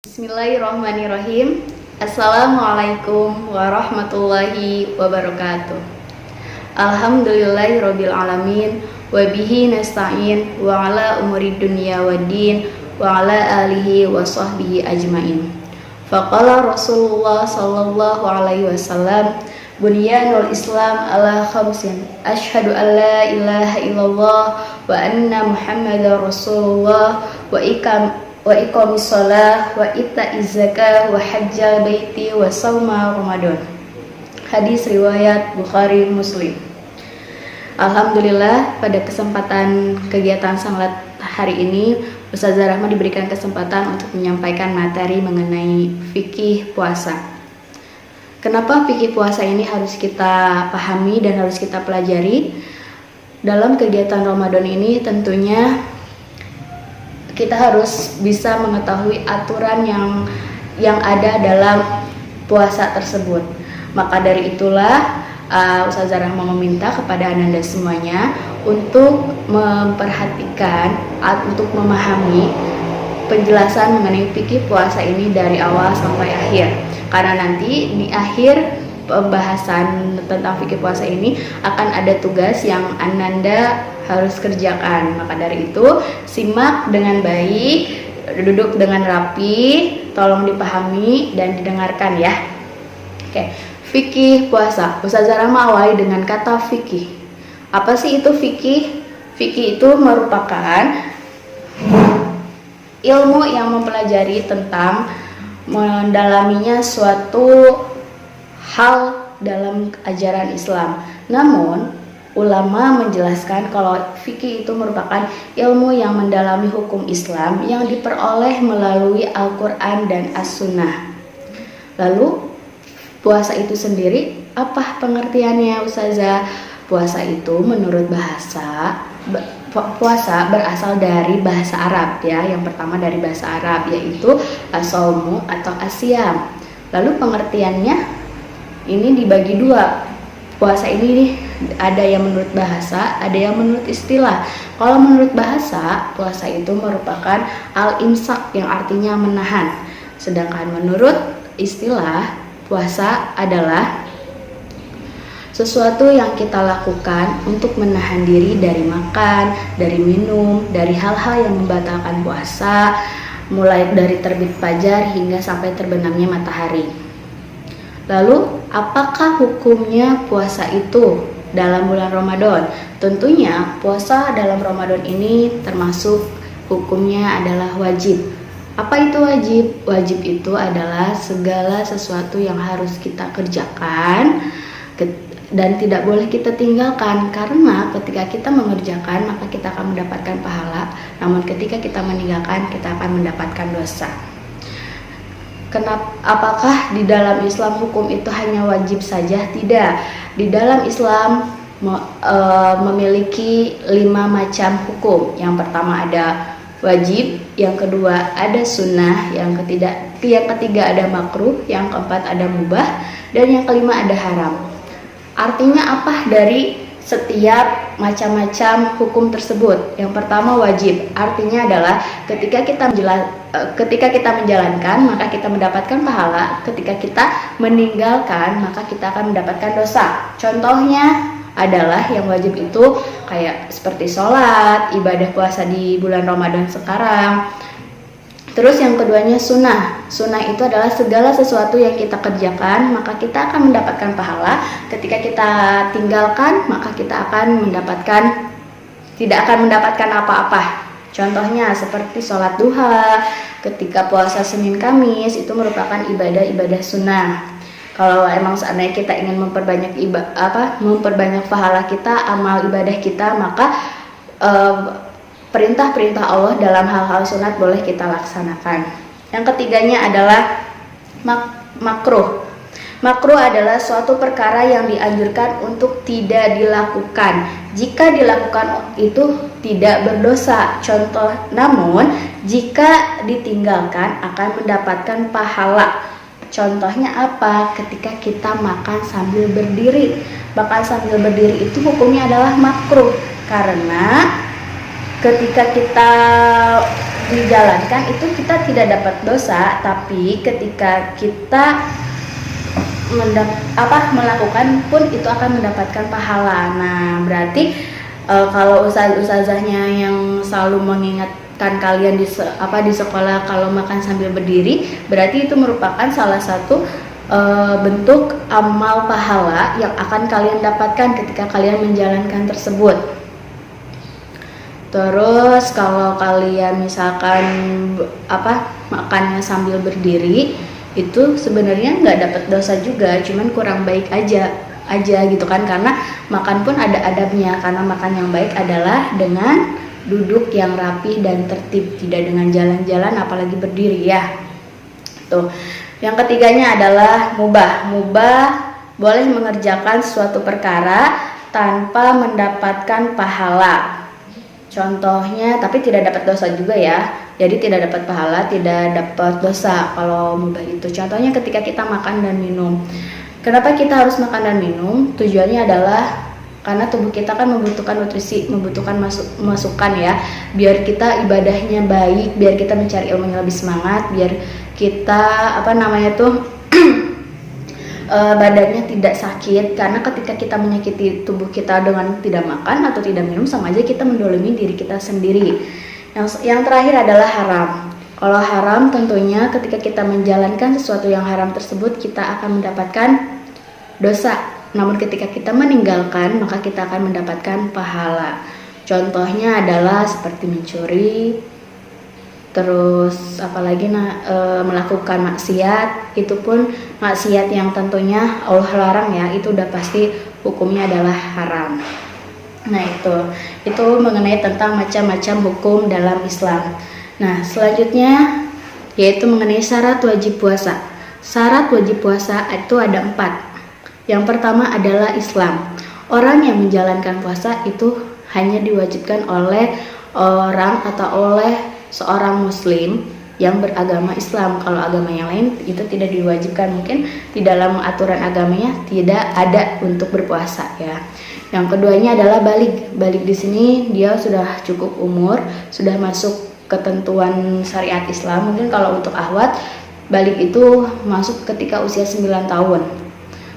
Bismillahirrahmanirrahim. Assalamualaikum warahmatullahi wabarakatuh. Alhamdulillahirabbil alamin wa bihi nasta'in wa ala umuri dunya waddin wa ala alihi wa sahbihi ajmain. Faqala Rasulullah sallallahu alaihi wasallam, bunyanul Islam ala khamsin, asyhadu an la ilaha illallah wa anna Muhammadar Rasulullah wa iqamis shalah wa ita'iz zakah wa hajjal baiti wa shauma Ramadan. Hadis riwayat Bukhari Muslim. Alhamdulillah, pada kesempatan kegiatan salat hari ini Ustazah Rahma diberikan kesempatan untuk menyampaikan materi mengenai fikih puasa. Kenapa fikih puasa ini harus kita pahami dan harus kita pelajari? Dalam kegiatan Ramadan ini tentunya kita harus bisa mengetahui aturan yang ada dalam puasa tersebut. Maka dari itulah Ustazah Rahma meminta kepada Ananda semuanya untuk memperhatikan, untuk memahami penjelasan mengenai fikih puasa ini dari awal sampai akhir. Karena nanti di akhir pembahasan tentang fikih puasa ini akan ada tugas yang Ananda harus kerjakan. Maka dari itu simak dengan baik, duduk dengan rapi, tolong dipahami dan didengarkan ya. Oke, fikih puasa. Ustazah Rahma awali dengan kata fikih. Apa sih itu fikih? Fikih itu merupakan ilmu yang mempelajari tentang mendalaminya suatu hal dalam ajaran Islam. Namun ulama menjelaskan kalau fikih itu merupakan ilmu yang mendalami hukum Islam yang diperoleh melalui Al-Quran dan As-Sunnah. Lalu puasa itu sendiri apa pengertiannya Ustazah? Puasa itu menurut puasa berasal dari bahasa Arab ya. Yang pertama dari bahasa Arab yaitu as-saumu atau asyam. Lalu pengertiannya ini dibagi dua. Puasa ini ada yang menurut bahasa, ada yang menurut istilah. Kalau menurut bahasa, puasa itu merupakan al-imsak yang artinya menahan. Sedangkan menurut istilah, puasa adalah sesuatu yang kita lakukan untuk menahan diri dari makan, dari minum, dari hal-hal yang membatalkan puasa, mulai dari terbit fajar hingga sampai terbenamnya matahari. Lalu, apakah hukumnya puasa itu dalam bulan Ramadan? Tentunya puasa dalam Ramadan ini termasuk hukumnya adalah wajib. Apa itu wajib? Wajib itu adalah segala sesuatu yang harus kita kerjakan dan tidak boleh kita tinggalkan, karena ketika kita mengerjakan maka kita akan mendapatkan pahala, namun ketika kita meninggalkan kita akan mendapatkan dosa. Apakah di dalam Islam hukum itu hanya wajib saja? Tidak. Di dalam Islam memiliki 5 macam hukum. Yang pertama ada wajib, yang kedua ada sunnah, yang ketiga ada makruh, yang keempat ada mubah, dan yang kelima ada haram. Artinya apa dari setiap macam-macam hukum tersebut? Yang pertama wajib, artinya adalah ketika kita menjalankan maka kita mendapatkan pahala, ketika kita meninggalkan maka kita akan mendapatkan dosa. Contohnya adalah yang wajib itu kayak seperti sholat, ibadah puasa di bulan Ramadan sekarang. Terus yang keduanya sunnah. Sunnah itu adalah segala sesuatu yang kita kerjakan maka kita akan mendapatkan pahala. Ketika kita tinggalkan maka kita tidak akan mendapatkan apa-apa. Contohnya seperti sholat duha, ketika puasa Senin Kamis itu merupakan ibadah-ibadah sunnah. Kalau emang seandainya kita ingin memperbanyak pahala kita, amal ibadah kita, maka perintah-perintah Allah dalam hal-hal sunat boleh kita laksanakan. Yang ketiganya adalah makruh. Makruh adalah suatu perkara yang dianjurkan untuk tidak dilakukan. Jika dilakukan itu tidak berdosa. Contoh, namun jika ditinggalkan akan mendapatkan pahala. Contohnya apa? Ketika kita makan sambil berdiri. Makan sambil berdiri itu hukumnya adalah makruh, karena ketika kita dijalankan itu kita tidak dapat dosa, tapi ketika kita melakukan pun itu akan mendapatkan pahala. Nah, berarti kalau ustazahnya yang selalu mengingatkan kalian di sekolah kalau makan sambil berdiri, berarti itu merupakan salah satu bentuk amal pahala yang akan kalian dapatkan ketika kalian menjalankan tersebut. Terus kalau kalian misalkan makannya sambil berdiri, itu sebenarnya nggak dapat dosa juga, cuman kurang baik aja gitu kan, karena makan pun ada adabnya, karena makan yang baik adalah dengan duduk yang rapi dan tertib, tidak dengan jalan-jalan apalagi berdiri ya. Tuh. Yang ketiganya adalah mubah boleh mengerjakan suatu perkara tanpa mendapatkan pahala. Contohnya, tapi tidak dapat dosa juga ya. Jadi tidak dapat pahala, tidak dapat dosa kalau mubah itu. Contohnya ketika kita makan dan minum. Kenapa kita harus makan dan minum? Tujuannya adalah karena tubuh kita kan membutuhkan nutrisi, membutuhkan masukan ya. Biar kita ibadahnya baik, biar kita mencari ilmu yang lebih semangat, biar kita badannya tidak sakit, karena ketika kita menyakiti tubuh kita dengan tidak makan atau tidak minum, sama aja kita mendolimi diri kita sendiri. Yang terakhir adalah haram. Kalau haram tentunya ketika kita menjalankan sesuatu yang haram tersebut kita akan mendapatkan dosa. Namun ketika kita meninggalkan maka kita akan mendapatkan pahala. Contohnya adalah seperti mencuri, terus apalagi melakukan maksiat, itu pun maksiat yang tentunya Allah larang ya, itu udah pasti hukumnya adalah haram. Nah itu mengenai tentang macam-macam hukum dalam Islam. Nah selanjutnya yaitu mengenai syarat wajib puasa. Syarat wajib puasa itu ada 4. Yang pertama adalah Islam. Orang yang menjalankan puasa itu hanya diwajibkan oleh orang atau oleh seorang muslim yang beragama Islam. Kalau agama yang lain itu tidak diwajibkan, mungkin di dalam aturan agamanya tidak ada untuk berpuasa ya. Yang keduanya adalah balik. Balik di sini dia sudah cukup umur, sudah masuk ketentuan syariat Islam. Mungkin kalau untuk ahwat balik itu masuk ketika usia 9 tahun.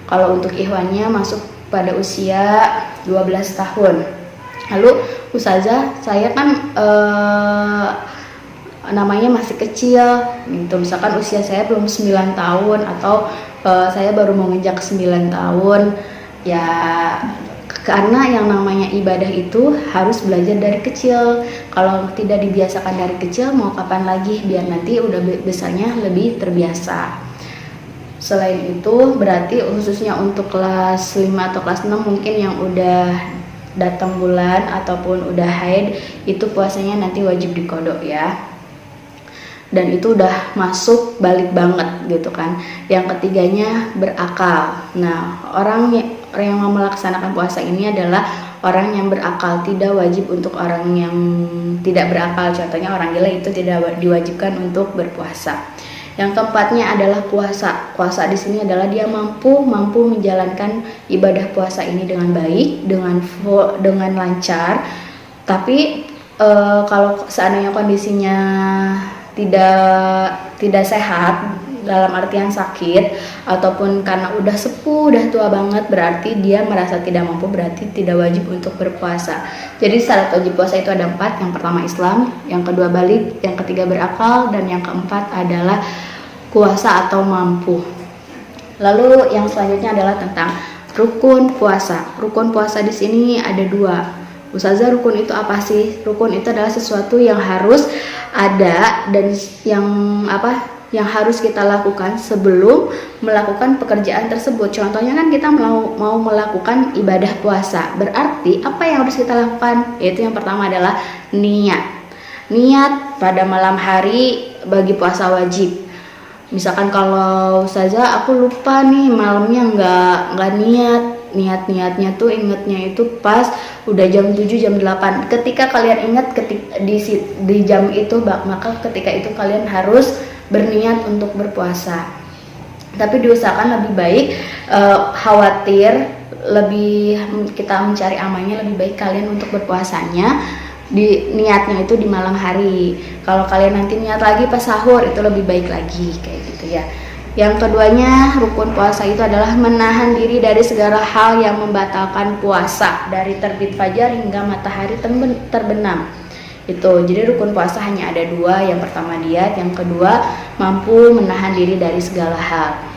Kalau untuk ikhwannya masuk pada usia 12 tahun. Lalu ustazah saya kan namanya masih kecil gitu, misalkan usia saya belum 9 tahun atau saya baru mau menginjak 9 tahun ya, karena yang namanya ibadah itu harus belajar dari kecil. Kalau tidak dibiasakan dari kecil mau kapan lagi, biar nanti udah besarnya lebih terbiasa. Selain itu berarti khususnya untuk kelas 5 atau kelas 6 mungkin yang udah datang bulan ataupun udah haid, itu puasanya nanti wajib diqodho ya. Dan itu udah masuk balik banget gitu kan. Yang ketiganya berakal. Nah, orang yang mau melaksanakan puasa ini adalah orang yang berakal, tidak wajib untuk orang yang tidak berakal. Contohnya orang gila itu tidak diwajibkan untuk berpuasa. Yang keempatnya adalah puasa. Puasa di sini adalah dia mampu menjalankan ibadah puasa ini dengan baik, dengan lancar. Tapi kalau seandainya kondisinya tidak sehat dalam artian sakit ataupun karena udah sepuh, udah tua banget, berarti dia merasa tidak mampu, berarti tidak wajib untuk berpuasa. Jadi syarat wajib puasa itu ada 4. Yang pertama Islam, yang kedua balik, yang ketiga berakal, dan yang keempat adalah puasa atau mampu. Lalu yang selanjutnya adalah tentang rukun puasa. Rukun puasa di sini ada 2. Ustazah, rukun itu apa sih? Rukun itu adalah sesuatu yang harus ada dan yang harus kita lakukan sebelum melakukan pekerjaan tersebut. Contohnya kan kita mau melakukan ibadah puasa. Berarti apa yang harus kita lakukan? Yaitu yang pertama adalah niat. Niat pada malam hari bagi puasa wajib. Misalkan kalau ustazah aku lupa nih malamnya nggak niatnya tuh ingetnya itu pas udah jam 7 jam 8. Ketika kalian ingat di jam itu, maka ketika itu kalian harus berniat untuk berpuasa. Tapi diusahakan lebih baik khawatir lebih kita mencari amalnya, lebih baik kalian untuk berpuasanya niatnya itu di malam hari. Kalau kalian nanti niat lagi pas sahur itu lebih baik lagi kayak gitu ya. Yang keduanya, rukun puasa itu adalah menahan diri dari segala hal yang membatalkan puasa dari terbit fajar hingga matahari terbenam. Itu. Jadi rukun puasa hanya ada dua. Yang pertama niat, yang kedua mampu menahan diri dari segala hal.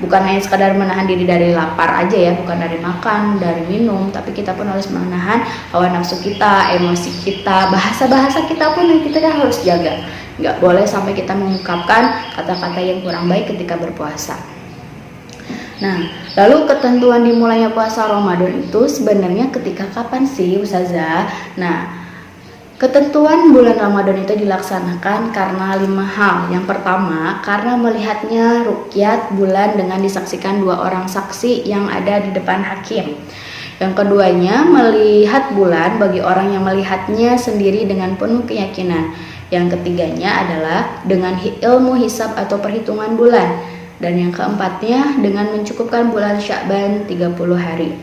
Bukan hanya sekadar menahan diri dari lapar aja ya, bukan dari makan, dari minum, tapi kita pun harus menahan hawa nafsu kita, emosi kita, bahasa-bahasa kita pun yang kita kan harus jaga. Nggak boleh sampai kita mengungkapkan kata-kata yang kurang baik ketika berpuasa. Nah, lalu ketentuan dimulainya puasa Ramadan itu sebenarnya ketika kapan sih Ustazah? Nah, ketentuan bulan Ramadan itu dilaksanakan karena 5 hal. Yang pertama, karena melihatnya ruqyat bulan dengan disaksikan 2 orang saksi yang ada di depan hakim. Yang keduanya, melihat bulan bagi orang yang melihatnya sendiri dengan penuh keyakinan. Yang ketiganya adalah dengan ilmu hisab atau perhitungan bulan. Dan yang keempatnya, dengan mencukupkan bulan Sya'ban 30 hari.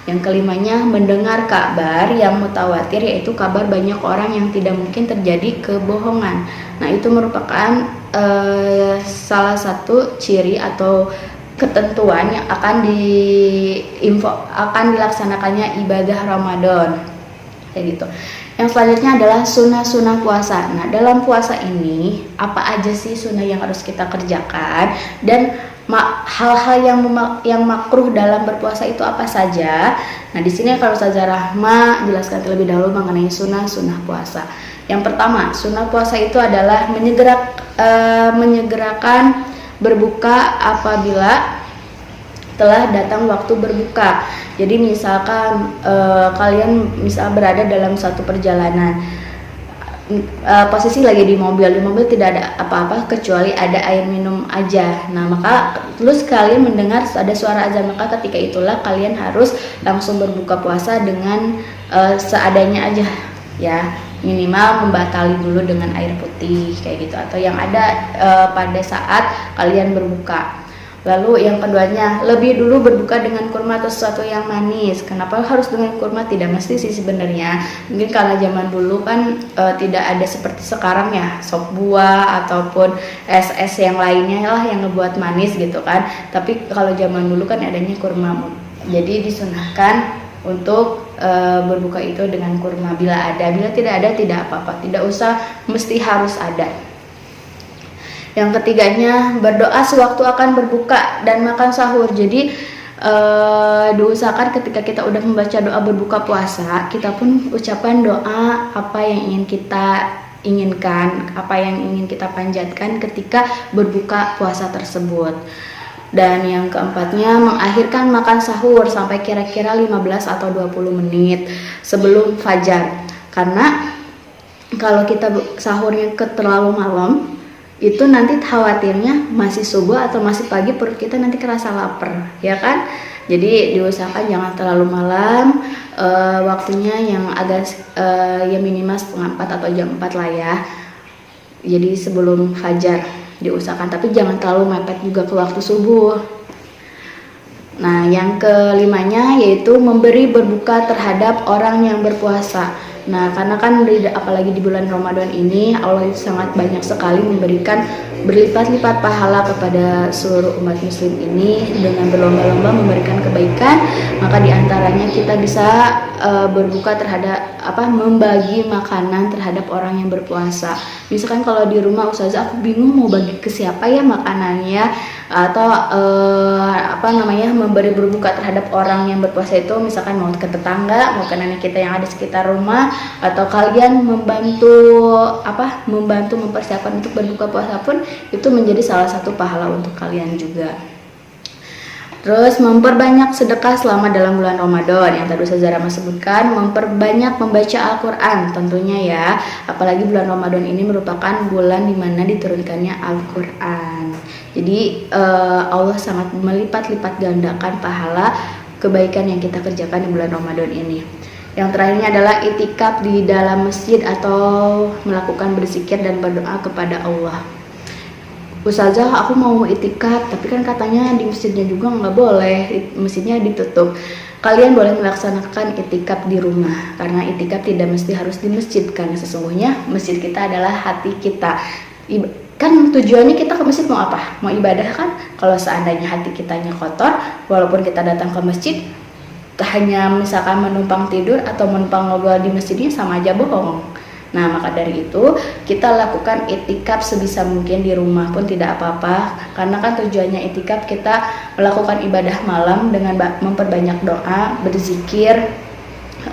Yang kelimanya, mendengar kabar yang mutawatir, yaitu kabar banyak orang yang tidak mungkin terjadi kebohongan. Nah, itu merupakan salah satu ciri atau ketentuan yang akan dilaksanakannya ibadah Ramadan. Kayak gitu. Yang selanjutnya adalah sunnah-sunnah puasa. Nah, dalam puasa ini apa aja sih sunnah yang harus kita kerjakan, dan hal-hal yang makruh dalam berpuasa itu apa saja? Nah, di sini kalau Ustazah Rahma jelaskan terlebih dahulu mengenai sunnah puasa. Yang pertama, sunnah puasa itu adalah menyegerakan berbuka apabila telah datang waktu berbuka. Jadi misalkan kalian berada dalam satu perjalanan, posisi lagi di mobil tidak ada apa-apa kecuali ada air minum aja. Nah, maka terus kalian mendengar ada suara azan, maka ketika itulah kalian harus langsung berbuka puasa dengan seadanya aja ya, minimal membatali dulu dengan air putih kayak gitu, atau yang ada pada saat kalian berbuka. Lalu yang keduanya, lebih dulu berbuka dengan kurma atau sesuatu yang manis. Kenapa harus dengan kurma? Tidak mesti sih sebenarnya. Mungkin kalau zaman dulu kan tidak ada seperti sekarang ya, sop buah ataupun es yang lainnya lah yang ngebuat manis gitu kan. Tapi kalau zaman dulu kan adanya kurma. Jadi disunahkan untuk berbuka itu dengan kurma bila ada. Bila tidak ada tidak apa-apa. Tidak usah mesti harus ada. Yang ketiganya, berdoa sewaktu akan berbuka dan makan sahur. Jadi diusahakan ketika kita udah membaca doa berbuka puasa, kita pun ucapkan doa apa yang ingin kita inginkan, apa yang ingin kita panjatkan ketika berbuka puasa tersebut. Dan yang keempatnya, mengakhirkan makan sahur sampai kira-kira 15 atau 20 menit sebelum fajar. Karena kalau kita sahurnya terlalu malam, itu nanti khawatirnya masih subuh atau masih pagi, perut kita nanti kerasa lapar ya kan. Jadi diusahakan jangan terlalu malam, waktunya yang agak ya minimal setengah 4 atau jam 4 lah ya. Jadi sebelum fajar diusahakan, tapi jangan terlalu mepet juga ke waktu subuh. Nah, yang kelimanya yaitu memberi berbuka terhadap orang yang berpuasa. Nah, karena kan apalagi di bulan Ramadan ini Allah sangat banyak sekali memberikan berlipat-lipat pahala kepada seluruh umat muslim ini dengan berlomba-lomba memberikan kebaikan. Maka diantaranya kita bisa berbuka terhadap membagi makanan terhadap orang yang berpuasa. Misalkan kalau di rumah Ustazah aku bingung mau bagi ke siapa ya makanannya, atau memberi berbuka terhadap orang yang berpuasa itu misalkan mau ke tetangga, mau ke nenek kita yang ada sekitar rumah, atau kalian membantu mempersiapkan untuk berbuka puasa pun itu menjadi salah satu pahala untuk kalian juga. Terus memperbanyak sedekah selama dalam bulan Ramadan, yang tadi Ustazah Rahma sebutkan, memperbanyak membaca Al-Quran tentunya ya, apalagi bulan Ramadan ini merupakan bulan dimana diturunkannya Al-Quran. Jadi Allah sangat melipat-lipat gandakan pahala kebaikan yang kita kerjakan di bulan Ramadan ini. Yang terakhirnya adalah itikaf di dalam masjid atau melakukan berzikir dan berdoa kepada Allah. Ustazah aku mau itikaf, tapi kan katanya di masjidnya juga nggak boleh, masjidnya ditutup. kalian boleh melaksanakan itikaf di rumah, karena itikaf tidak mesti harus di masjid, karena sesungguhnya masjid kita adalah hati kita. Kan tujuannya kita ke masjid mau apa? Mau ibadah kan? Kalau seandainya hati kitanya kotor, walaupun kita datang ke masjid hanya misalkan menumpang tidur atau menumpang ngobrol di masjidnya, sama aja bohong. Nah, maka dari itu kita lakukan itikaf sebisa mungkin di rumah pun tidak apa-apa, karena kan tujuannya itikaf kita melakukan ibadah malam dengan memperbanyak doa, berzikir,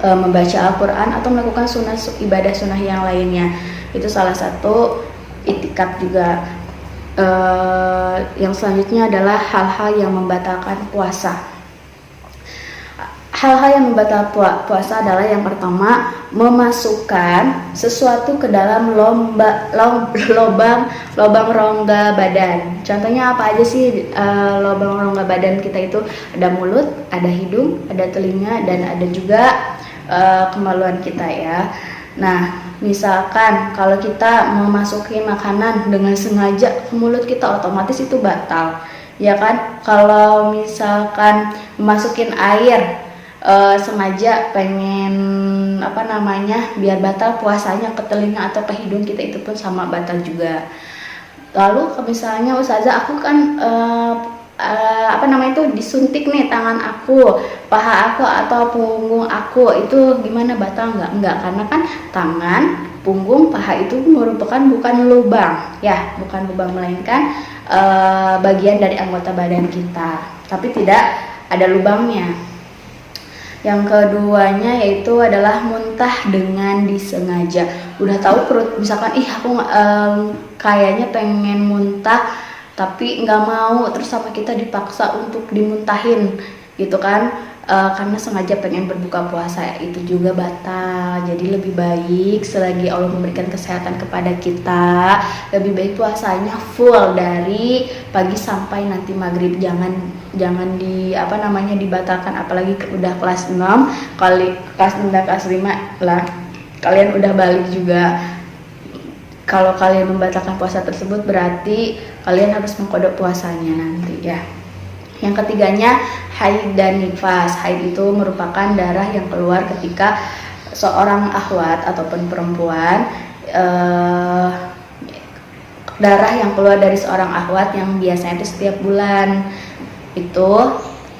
membaca Al-Quran, atau melakukan ibadah sunnah yang lainnya. Itu salah satu itikaf juga. Yang selanjutnya adalah hal-hal yang membatalkan puasa. Hal-hal yang membatalkan puasa adalah yang pertama, memasukkan sesuatu ke dalam lubang rongga badan. Contohnya apa aja sih lubang rongga badan kita itu? Ada mulut, ada hidung, ada telinga, dan ada juga kemaluan kita ya. Nah, misalkan kalau kita memasuki makanan dengan sengaja ke mulut kita, otomatis itu batal, ya kan? Kalau misalkan memasukin air sengaja pengen biar batal puasanya, ke telinga atau ke hidung kita, itu pun sama batal juga. Lalu misalnya ustazah, aku kan disuntik nih tangan aku, paha aku atau punggung aku, itu gimana, batal nggak? Enggak, karena kan tangan, punggung, paha itu merupakan bukan lubang ya, bukan lubang, melainkan bagian dari anggota badan kita, tapi tidak ada lubangnya. Yang keduanya yaitu adalah muntah dengan disengaja. Udah tahu perut, misalkan aku kayaknya pengen muntah tapi nggak mau, terus sama kita dipaksa untuk dimuntahin gitu kan, karena sengaja pengen berbuka puasa, itu juga batal. Jadi lebih baik selagi Allah memberikan kesehatan kepada kita, lebih baik puasanya full dari pagi sampai nanti maghrib. Jangan dibatalkan, apalagi udah kelas 6 kelas 6 dan kelas 5 lah, kalian udah balik juga. Kalau kalian membatalkan puasa tersebut, berarti kalian harus mengkodok puasanya nanti ya. Yang ketiganya, haid dan nifas. Haid itu merupakan darah yang keluar ketika seorang akhwat ataupun perempuan, darah yang keluar dari seorang akhwat yang biasanya itu setiap bulan, itu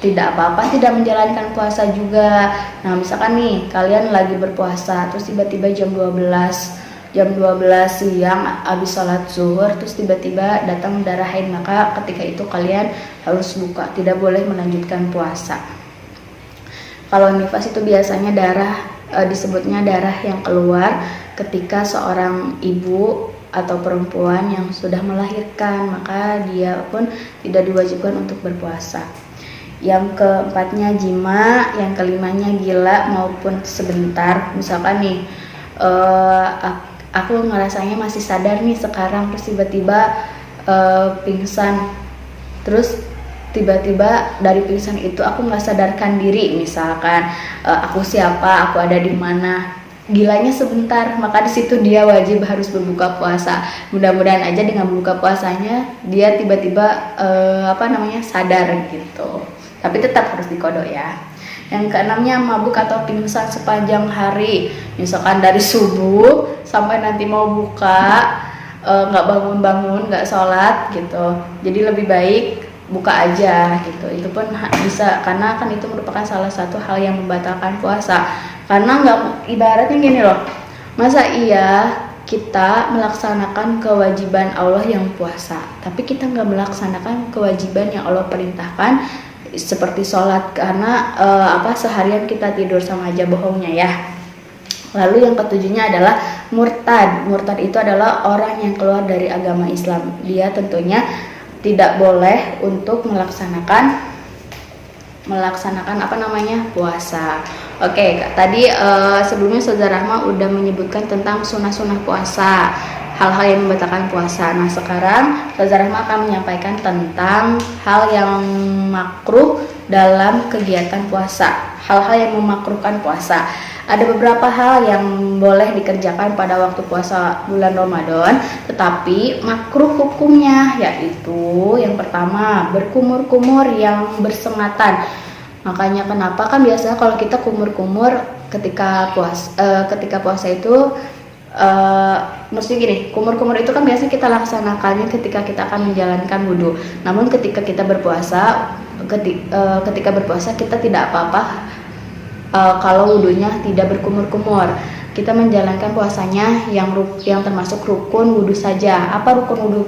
tidak apa-apa tidak menjalankan puasa juga. Nah, misalkan nih kalian lagi berpuasa, terus tiba-tiba jam 12 siang habis sholat zuhur, terus tiba-tiba datang darah haid, maka ketika itu kalian harus buka, tidak boleh melanjutkan puasa. Kalau nifas itu biasanya disebutnya darah yang keluar ketika seorang ibu atau perempuan yang sudah melahirkan, maka dia pun tidak diwajibkan untuk berpuasa. Yang keempatnya jima, yang kelimanya gila maupun sebentar. Misalkan nih aku ngerasanya masih sadar nih sekarang, terus tiba-tiba pingsan, terus tiba-tiba dari pingsan itu aku nggak sadarkan diri, misalkan aku siapa, aku ada di mana, gilanya sebentar, maka di situ dia wajib harus berbuka puasa. Mudah-mudahan aja dengan berbuka puasanya dia tiba-tiba sadar gitu, tapi tetap harus dikodok ya. Yang keenamnya mabuk atau pingsan sepanjang hari, misalkan dari subuh sampai nanti mau buka, nggak bangun-bangun, nggak sholat gitu. Jadi lebih baik buka aja gitu. Itu pun bisa, karena kan itu merupakan salah satu hal yang membatalkan puasa. Karena nggak, ibaratnya gini loh, masa iya kita melaksanakan kewajiban Allah yang puasa, tapi kita nggak melaksanakan kewajiban yang Allah perintahkan seperti sholat, karena seharian kita tidur, sama aja bohongnya ya. Lalu yang ketujuhnya adalah murtad. Murtad itu adalah orang yang keluar dari agama Islam. Dia tentunya tidak boleh untuk melaksanakan puasa. Oke, tadi sebelumnya Saudara Rahma udah menyebutkan tentang sunnah-sunnah puasa, hal-hal yang membatalkan puasa. Nah, sekarang Saudara Rahma akan menyampaikan tentang hal yang makruh dalam kegiatan puasa, hal-hal yang memakruhkan puasa. Ada beberapa hal yang boleh dikerjakan pada waktu puasa bulan Ramadan, tetapi makruh hukumnya, yaitu yang pertama, berkumur-kumur yang bersengatan. Makanya kenapa kan biasanya kalau kita kumur-kumur ketika puasa itu maksudnya gini, kumur-kumur itu kan biasanya kita laksanakannya ketika kita akan menjalankan wudhu. Namun ketika kita berpuasa, ketika berpuasa kita tidak apa-apa kalau wudhunya tidak berkumur-kumur. Kita menjalankan puasanya yang termasuk rukun wudhu saja. Apa rukun wudhu?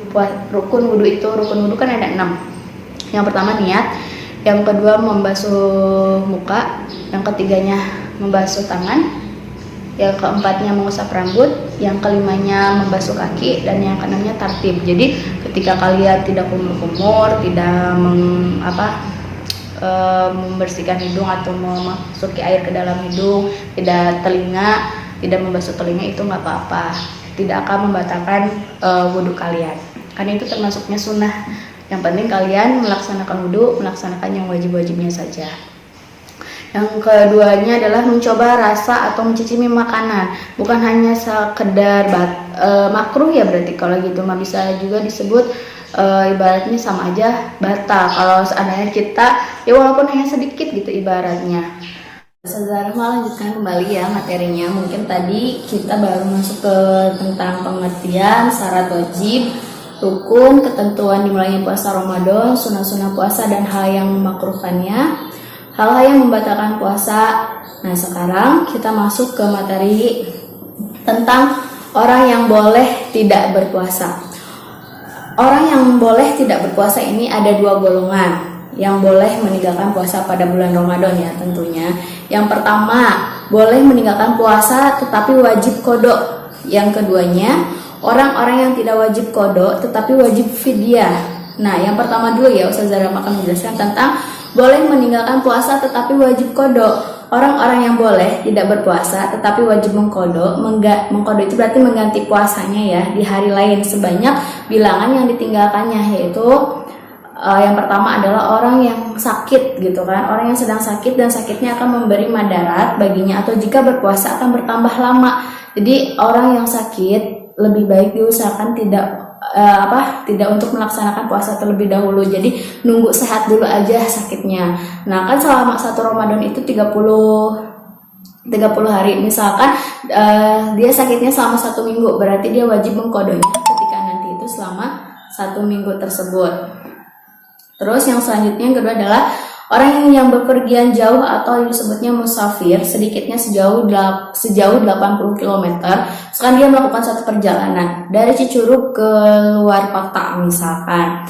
Rukun wudhu itu, rukun wudhu kan ada 6. Yang pertama niat, yang kedua membasuh muka, yang ketiganya membasuh tangan, yang keempatnya mengusap rambut, yang kelimanya membasuh kaki, dan yang keenamnya tartib. Jadi ketika kalian tidak kumur-kumur, tidak membersihkan hidung atau memasuki air ke dalam hidung, tidak membasuh telinga, itu nggak apa-apa, tidak akan membatalkan wudhu kalian, karena itu termasuknya sunnah. Yang penting kalian melaksanakan wudhu, melaksanakan yang wajib-wajibnya saja. Yang keduanya adalah mencoba rasa atau mencicipi makanan, bukan hanya sekedar makruh ya, berarti kalau gitu mah bisa juga disebut ibaratnya sama aja batal kalau seandainya kita ya walaupun hanya sedikit gitu ibaratnya. Saudara melanjutkan kembali ya materinya. Mungkin tadi kita baru masuk ke tentang pengertian syarat wajib, rukun, ketentuan dimulainya puasa Ramadan, sunah-sunah puasa dan hal yang memakruhkannya, hal-hal yang membatalkan puasa. Nah sekarang kita masuk ke materi tentang orang yang boleh tidak berpuasa. Orang yang boleh tidak berpuasa ini ada 2 golongan yang boleh meninggalkan puasa pada bulan Ramadan ya tentunya. Yang pertama, boleh meninggalkan puasa tetapi wajib qada. Yang keduanya, orang-orang yang tidak wajib qada tetapi wajib fidyah. Nah, yang pertama dulu ya, Ustazah Rama akan menjelaskan tentang boleh meninggalkan puasa tetapi wajib qada. Orang-orang yang boleh tidak berpuasa tetapi wajib mengqada. Mengqada itu berarti mengganti puasanya ya di hari lain sebanyak bilangan yang ditinggalkannya, yaitu yang pertama adalah orang yang sakit gitu kan, orang yang sedang sakit dan sakitnya akan memberi madarat baginya, atau jika berpuasa akan bertambah lama. Jadi orang yang sakit lebih baik diusahakan tidak untuk melaksanakan puasa terlebih dahulu. Jadi nunggu sehat dulu aja sakitnya. Nah kan selama 1 Ramadan itu 30 hari, misalkan dia sakitnya selama 1 minggu, berarti dia wajib mengqadanya ketika nanti itu selama 1 minggu tersebut. Terus yang selanjutnya yang kedua adalah orang yang bepergian jauh atau disebutnya musafir, sedikitnya sejauh 80 km. Sekarang dia melakukan satu perjalanan dari Cicurug ke luar kota misalkan,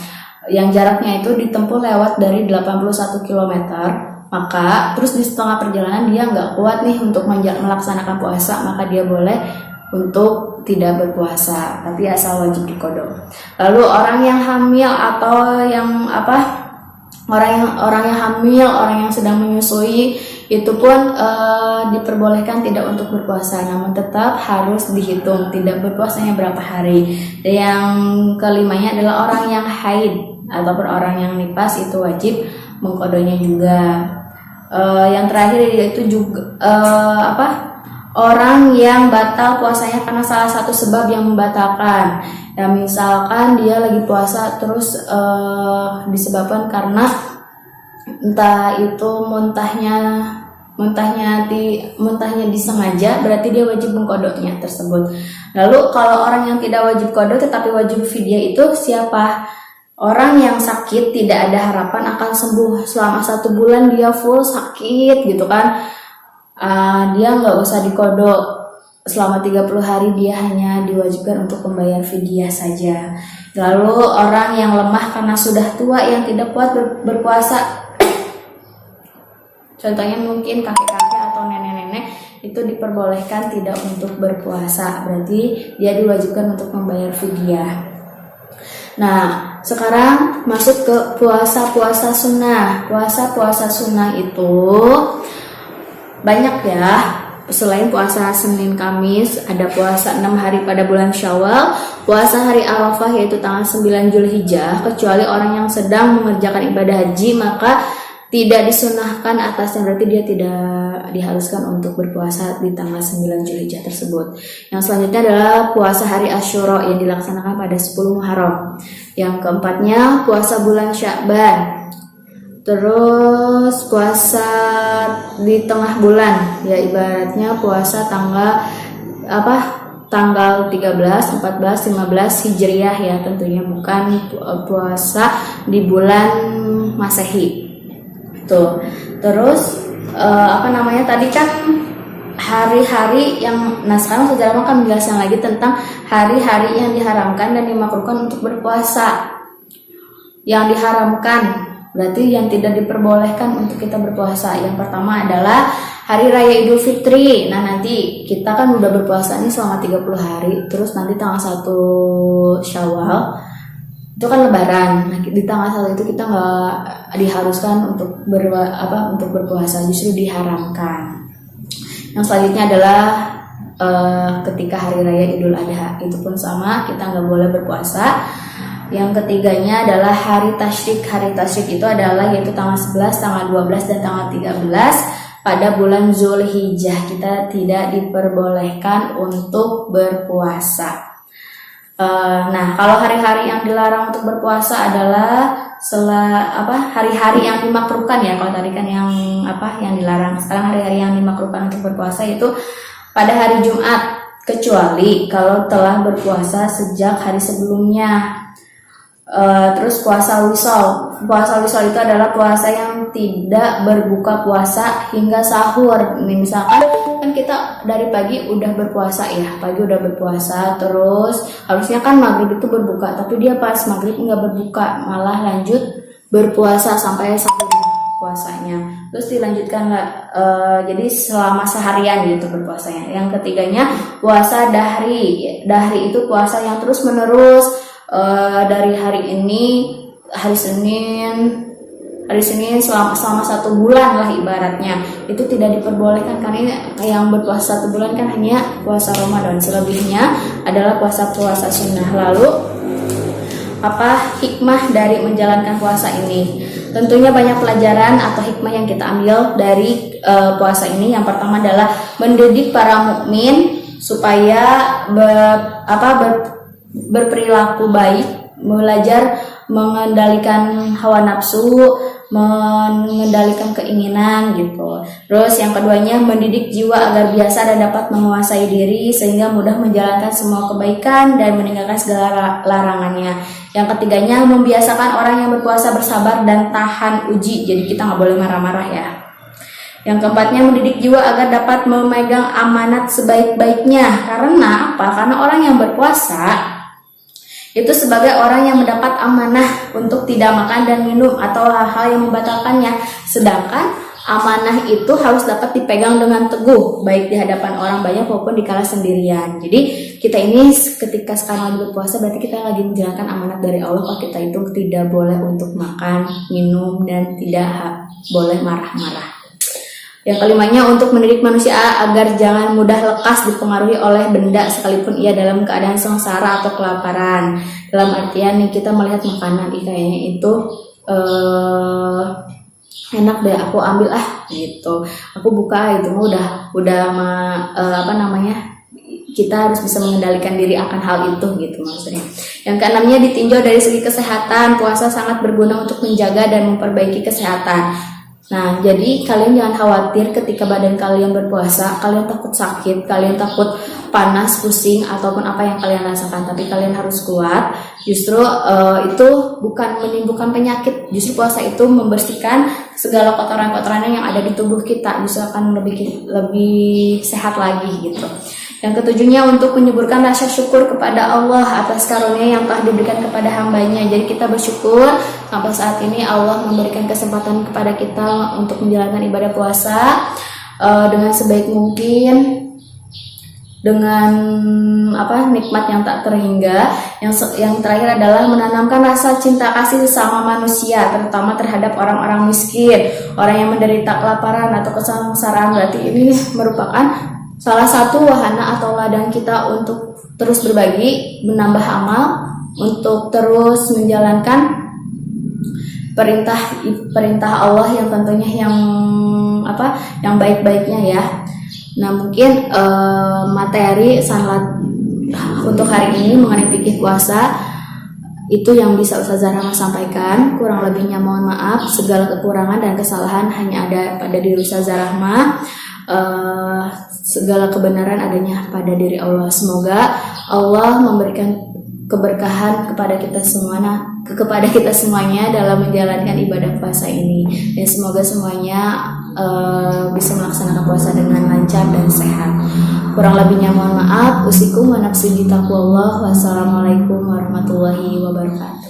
yang jaraknya itu ditempuh lewat dari 81 km. Maka terus di setengah perjalanan dia nggak kuat nih untuk melaksanakan puasa, maka dia boleh untuk tidak berpuasa, tapi asal wajib diqada. Lalu orang yang hamil atau yang orang yang hamil, orang yang sedang menyusui, itu pun diperbolehkan tidak untuk berpuasa, namun tetap harus dihitung tidak berpuasanya berapa hari. Dan yang kelimanya adalah orang yang haid ataupun orang yang nifas, itu wajib mengqadanya juga. Yang terakhir yaitu juga orang yang batal puasanya karena salah satu sebab yang membatalkan. Ya misalkan dia lagi puasa terus disebabkan karena entah itu muntahnya disengaja, berarti dia wajib mengqadanya tersebut. Lalu kalau orang yang tidak wajib qada tetapi wajib fidyah itu siapa? Orang yang sakit tidak ada harapan akan sembuh selama 1 bulan, dia full sakit gitu kan. Dia nggak usah diqada selama 30 hari, dia hanya diwajibkan untuk membayar fidyah saja. Lalu orang yang lemah karena sudah tua yang tidak kuat berpuasa, contohnya mungkin kakek-kakek atau nenek-nenek, itu diperbolehkan tidak untuk berpuasa, berarti dia diwajibkan untuk membayar fidyah. Nah sekarang masuk ke puasa sunnah. Puasa sunnah itu banyak ya. Selain puasa Senin Kamis, ada puasa 6 hari pada bulan Syawal, puasa hari Arafah yaitu tanggal 9 Zulhijjah. Kecuali orang yang sedang mengerjakan ibadah haji, maka tidak disunahkan atasnya, berarti dia tidak diharuskan untuk berpuasa di tanggal 9 Zulhijjah tersebut. Yang selanjutnya adalah puasa hari Asyura yang dilaksanakan pada 10 Muharram. Yang keempatnya puasa bulan Sya'ban. Terus puasa di tengah bulan, ya ibaratnya puasa tanggal 13, 14, 15 Hijriah ya, tentunya bukan puasa di bulan Masehi. Tuh. Terus tadi kan hari-hari yang, nah sekarang sejarah akan menjelaskan lagi tentang hari-hari yang diharamkan dan dimakruhkan untuk berpuasa. Yang diharamkan berarti yang tidak diperbolehkan untuk kita berpuasa. Yang pertama adalah hari raya Idul Fitri. Nah nanti kita kan udah berpuasa ini selama 30 hari, terus nanti tanggal 1 Syawal itu kan lebaran. Nah, di tanggal 1 itu kita nggak diharuskan untuk berpuasa, justru diharamkan. Yang selanjutnya adalah ketika hari raya Idul Adha, itu pun sama, kita nggak boleh berpuasa. Yang ketiganya adalah hari tasyrik. Hari tasyrik itu adalah yaitu tanggal 11, tanggal 12, dan tanggal 13 pada bulan Zulhijjah. Kita tidak diperbolehkan untuk berpuasa. Nah, kalau hari-hari yang dilarang untuk berpuasa adalah hari-hari yang dimakruhkan ya. Kalau tadi kan yang dilarang. Sekarang hari-hari yang dimakruhkan untuk berpuasa itu pada hari Jumat, kecuali kalau telah berpuasa sejak hari sebelumnya. Terus puasa wisol. Puasa wisol itu adalah puasa yang tidak berbuka puasa hingga sahur. Misalkan kan kita dari pagi udah berpuasa ya, terus harusnya kan maghrib itu berbuka, tapi dia pas maghrib nggak berbuka, malah lanjut berpuasa sampai sahur puasanya. Terus dilanjutkan jadi selama seharian gitu berpuasanya. Yang ketiganya puasa dahri. Dahri itu puasa yang terus menerus. Dari hari Senin selama 1 bulan lah ibaratnya, itu tidak diperbolehkan karena yang berpuasa 1 bulan kan hanya puasa Ramadan, selebihnya adalah puasa sunnah. Lalu apa hikmah dari menjalankan puasa ini? Tentunya banyak pelajaran atau hikmah yang kita ambil dari puasa ini. Yang pertama adalah mendidik para mukmin supaya berperilaku baik, belajar mengendalikan hawa nafsu, mengendalikan keinginan gitu. Terus yang keduanya mendidik jiwa agar biasa dan dapat menguasai diri sehingga mudah menjalankan semua kebaikan dan meninggalkan segala larangannya. Yang ketiganya membiasakan orang yang berpuasa bersabar dan tahan uji, jadi kita nggak boleh marah-marah ya. Yang keempatnya mendidik jiwa agar dapat memegang amanat sebaik-baiknya. Karena apa? Karena orang yang berpuasa itu sebagai orang yang mendapat amanah untuk tidak makan dan minum atau hal-hal yang membatalkannya. Sedangkan amanah itu harus dapat dipegang dengan teguh, baik di hadapan orang banyak maupun di kala sendirian. Jadi kita ini ketika sekarang lagi berpuasa berarti kita lagi menjalankan amanat dari Allah. Kalau kita itu tidak boleh untuk makan, minum, dan tidak boleh marah-marah. Yang kelimanya untuk mendidik manusia agar jangan mudah lekas dipengaruhi oleh benda sekalipun ia dalam keadaan sengsara atau kelaparan. Dalam artian nih, kita melihat makanan kayaknya itu enak deh, aku ambil gitu. Aku buka itu kita harus bisa mengendalikan diri akan hal itu gitu maksudnya. Yang keenamnya ditinjau dari segi kesehatan. Puasa sangat berguna untuk menjaga dan memperbaiki kesehatan. Nah, jadi kalian jangan khawatir ketika badan kalian berpuasa, kalian takut sakit, kalian takut panas, pusing, ataupun apa yang kalian rasakan. Tapi kalian harus kuat. Justru itu bukan menimbulkan penyakit. Justru puasa itu membersihkan segala kotoran-kotoran yang ada di tubuh kita. Justru akan lebih sehat lagi gitu. Yang ketujuhnya untuk menyuburkan rasa syukur kepada Allah atas karunia yang telah diberikan kepada hambanya. Jadi kita bersyukur sampai saat ini Allah memberikan kesempatan kepada kita untuk menjalankan ibadah puasa dengan sebaik mungkin, dengan nikmat yang tak terhingga. Yang terakhir adalah menanamkan rasa cinta kasih sesama manusia, terutama terhadap orang-orang miskin, orang yang menderita kelaparan atau kesengsaraan. Berarti ini merupakan salah satu wahana atau ladang kita untuk terus berbagi, menambah amal, untuk terus menjalankan perintah Allah yang tentunya yang baik-baiknya ya. Nah, mungkin materi sanlat untuk hari ini mengenai fikih puasa Itu yang bisa Ustazah Rahma sampaikan. Kurang lebihnya mohon maaf. Segala kekurangan dan kesalahan hanya ada pada diri Ustazah Rahma. Segala kebenaran adanya pada diri Allah. Semoga Allah memberikan keberkahan kepada kita semuanya dalam menjalankan ibadah puasa ini, dan semoga semuanya bisa melaksanakan puasa dengan lancar dan sehat. Kurang lebihnya mohon maaf. Usikum wa nafsi bi taqwallah. Wassalamualaikum warahmatullahi wabarakatuh.